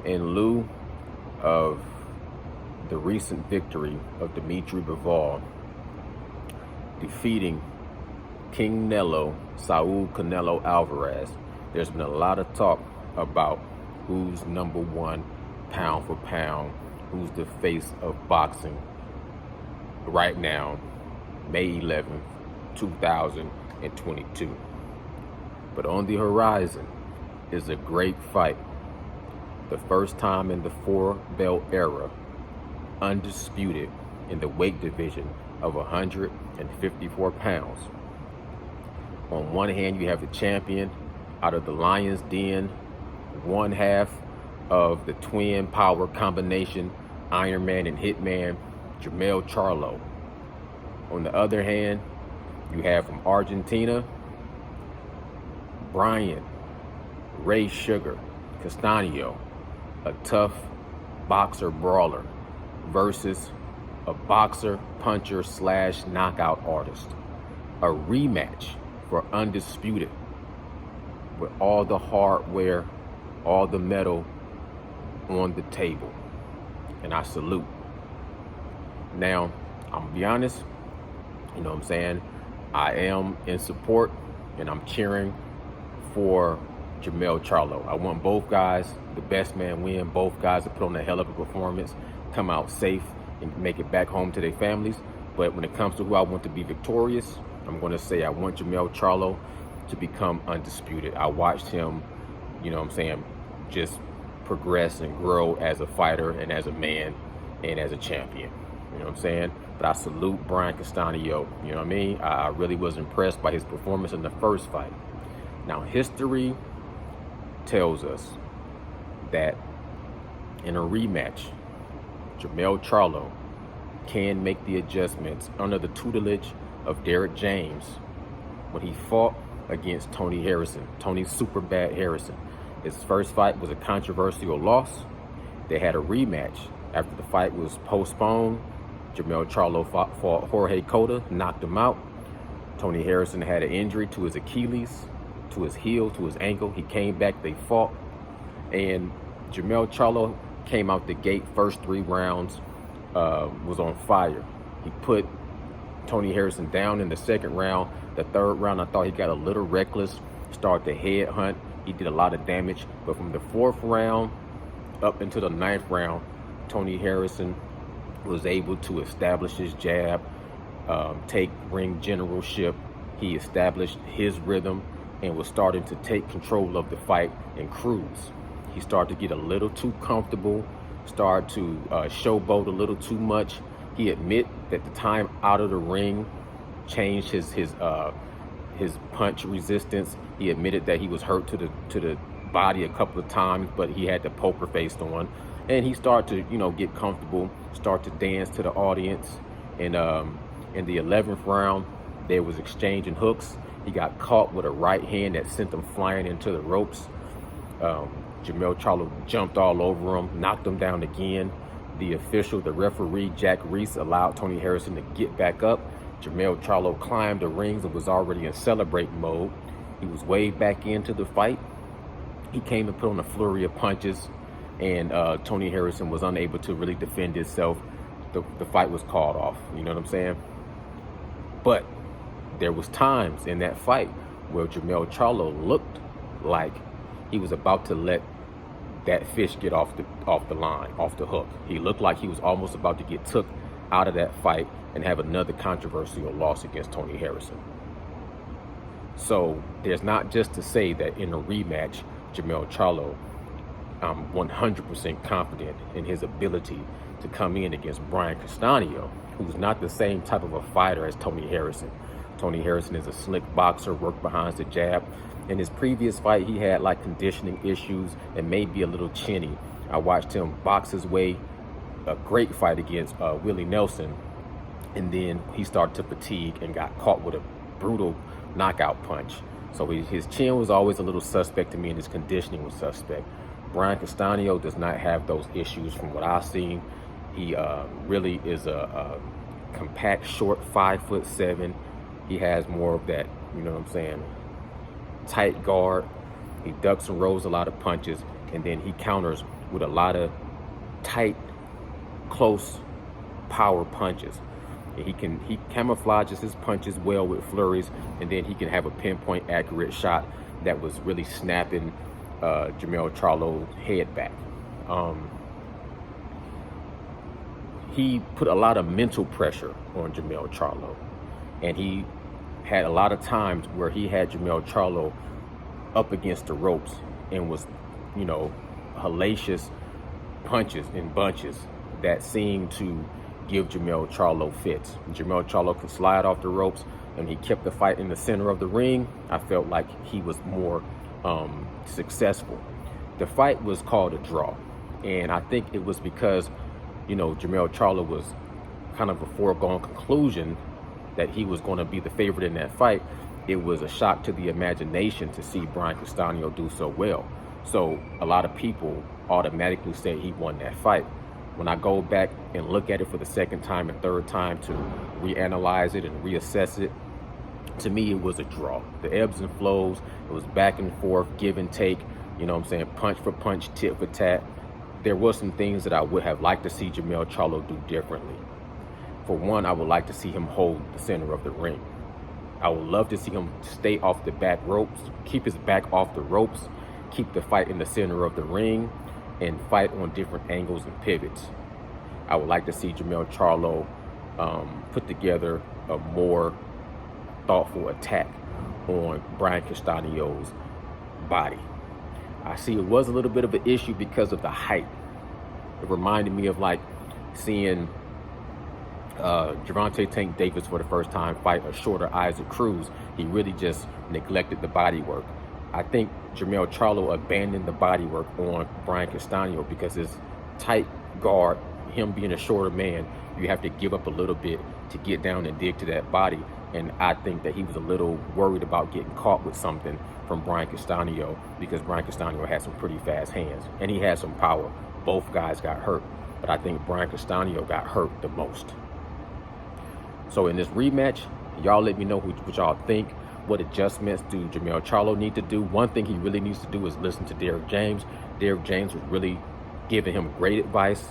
In lieu of the recent victory of Dimitri Bivol defeating King Nello, Saul Canelo Alvarez, there's been a lot of talk about who's number one pound for pound, who's the face of boxing right now, May 11th, 2022. But on the horizon is a great fight. The first time in the four-belt era, undisputed in the weight division of 154 pounds. On one hand, you have the champion out of the Lion's Den, one half of the twin power combination, Iron Man and Hitman, CHARLO. On the other hand, you have from Argentina, Brian Ray Sugar Castaño, a tough boxer brawler, versus a boxer, puncher / knockout artist. A rematch for undisputed, with all the hardware, all the metal on the table. And I salute. Now, I'm gonna be honest, you know what I'm saying? I am in support and I'm cheering for CHARLO. I want both guys, the best man win, both guys to put on a hell of a performance, come out safe and make it back home to their families. But when it comes to who I want to be victorious, I'm going to say I want CHARLO to become undisputed. I watched him, you know what I'm saying, just progress and grow as a fighter and as a man and as a champion. You know what I'm saying? But I salute Brian Castaño. You know what I mean? I really was impressed by his performance in the first fight. Now, history tells us that in a rematch, CHARLO can make the adjustments under the tutelage of Derrick James when he fought against Tony Harrison, Tony Superbad Harrison. His first fight was a controversial loss. They had a rematch. After the fight was postponed, CHARLO fought Jorge Cota, knocked him out. Tony Harrison had an injury to his Achilles, to his heel, to his ankle. He came back, they fought, and CHARLO came out the gate, first 3 rounds, was on fire. He put Tony Harrison down in the second round. The third round, I thought he got a little reckless, started the head hunt. He did a lot of damage, but from the 4th round up into the 9th round, Tony Harrison was able to establish his jab, take ring generalship. He established his rhythm and was starting to take control of the fight and cruise. He started to get a little too comfortable, started to showboat a little too much. He admit that the time out of the ring changed his punch resistance. He admitted that he was hurt to the body a couple of times, but he had the poker face on, and he started to, you know, get comfortable, start to dance to the audience. And in the 11th round, there was exchanging hooks. He got caught with a right hand that sent him flying into the ropes. CHARLO jumped all over him, knocked him down again. The official, the referee, Jack Reese, allowed Tony Harrison to get back up. CHARLO climbed the rings and was already in celebrate mode. He was waved back into the fight. He came and put on a flurry of punches, and Tony Harrison was unable to really defend himself. The fight was called off, you know what I'm saying? But there was times in that fight where CHARLO looked like he was about to let that fish get off the line, off the hook. He looked like he was almost about to get took out of that fight and have another controversial loss against Tony Harrison. So there's not just to say that in a rematch, CHARLO, I'm 100% confident in his ability to come in against Brian Castaño, who's not the same type of a fighter as Tony Harrison. Tony Harrison is a slick boxer, worked behind the jab. In his previous fight, he had like conditioning issues and maybe a little chinny. I watched him box his way, a great fight against Willie Nelson, and then he started to fatigue and got caught with a brutal knockout punch. So his chin was always a little suspect to me, and his conditioning was suspect. Brian Castaño does not have those issues from what I've seen. He really is a compact, short, 5'7". He has more of that, you know what I'm saying, tight guard. He ducks and rolls a lot of punches, and then he counters with a lot of tight, close power punches. And he camouflages his punches well with flurries, and then he can have a pinpoint accurate shot that was really snapping Jermell Charlo's head back. He put a lot of mental pressure on Jermell Charlo, and he had a lot of times where he had Jermell Charlo up against the ropes and was, you know, hellacious punches in bunches that seemed to give Jermell Charlo fits. Jermell Charlo could slide off the ropes, and he kept the fight in the center of the ring. I felt like he was more successful. The fight was called a draw, and I think it was because, you know, Jermell Charlo was kind of a foregone conclusion that he was going to be the favorite in that fight. It was a shock to the imagination to see Brian Castano do so well. So a lot of people automatically say he won that fight. When I go back and look at it for the second time and third time to reanalyze it and reassess it, to me it was a draw. The ebbs and flows, it was back and forth, give and take, you know what I'm saying, punch for punch, tit for tat. There were some things that I would have liked to see Jermell Charlo do differently. For one, I would like to see him hold the center of the ring. I would love to see him stay off the back ropes, keep his back off the ropes, keep the fight in the center of the ring, and fight on different angles and pivots. I would like to see Jermell Charlo put together a more thoughtful attack on Brian Castano's body. I see it was a little bit of an issue because of the height. It reminded me of like seeing Gervonta Tank Davis for the first time fight a shorter Isaac Cruz. He really just neglected the body work. I think Jermell Charlo abandoned the body work on Brian Castano because his tight guard, him being a shorter man, you have to give up a little bit to get down and dig to that body. And I think that he was a little worried about getting caught with something from Brian Castano because Brian Castano had some pretty fast hands and he had some power. Both guys got hurt, but I think Brian Castano got hurt the most. So in this rematch, y'all let me know what y'all think. What adjustments do Jermell Charlo need to do? One thing he really needs to do is listen to Derrick James. Derrick James was really giving him great advice,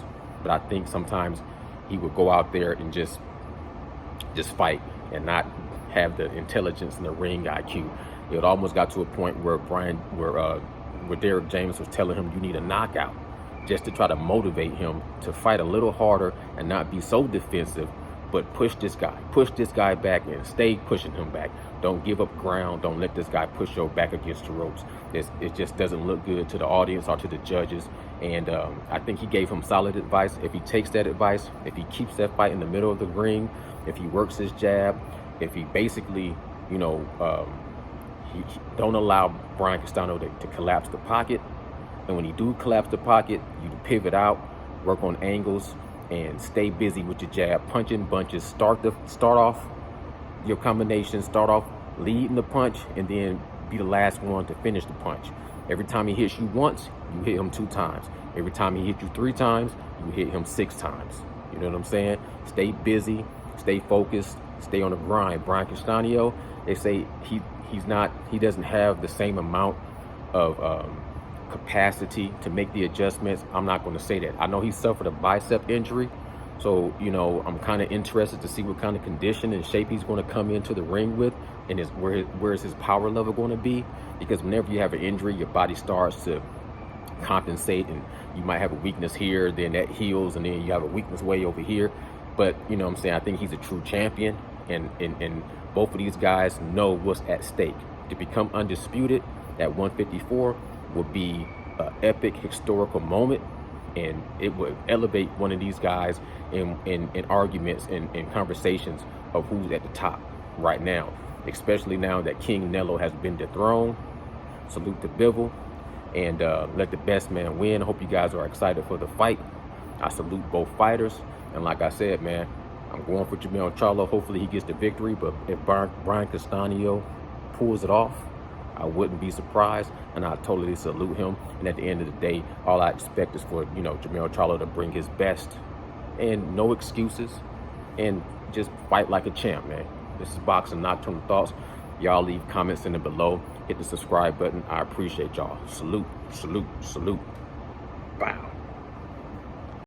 but I think sometimes he would go out there and just fight and not have the intelligence and the ring IQ. It almost got to a point where Derrick James was telling him you need a knockout, just to try to motivate him to fight a little harder and not be so defensive, but push this guy back and stay pushing him back. Don't give up ground. Don't let this guy push your back against the ropes. It just doesn't look good to the audience or to the judges. And I think he gave him solid advice. If he takes that advice, if he keeps that fight in the middle of the ring, if he works his jab, if he basically, you know, he don't allow Brian Castano to collapse the pocket. And when he do collapse the pocket, you pivot out, work on angles, and stay busy with your jab, punching bunches. Start off your combination, start off leading the punch, and then be the last one to finish the punch. Every time he hits you once, you hit him 2 times. Every time he hits you 3 times, you hit him 6 times. You know what I'm saying? Stay busy, stay focused, stay on the grind. Brian Castano, they say he doesn't have the same amount of capacity to make the adjustments. I'm not going to say that. I know he suffered a bicep injury, so you know I'm kind of interested to see what kind of condition and shape he's going to come into the ring with, and where is his power level going to be? Because whenever you have an injury, your body starts to compensate, and you might have a weakness here, then that heals, and then you have a weakness way over here. But you know what I'm saying, I think he's a true champion, and both of these guys know what's at stake. To become undisputed at 154 would be an epic historical moment, and it would elevate one of these guys in arguments and in conversations of who's at the top right now, especially now that King Nello has been dethroned. Salute to Bivol, and let the best man win. Hope you guys are excited for the fight. I salute both fighters, and like I said, man, I'm going for Jermell Charlo. Hopefully he gets the victory, but if Brian Castano pulls it off, I wouldn't be surprised, and I totally salute him. And at the end of the day, all I expect is for, you know, Jermell Charlo to bring his best, and no excuses, and just fight like a champ, man. This is Boxing Nocturnal Thoughts. Y'all leave comments in it below. Hit the subscribe button. I appreciate y'all. Salute, salute, salute.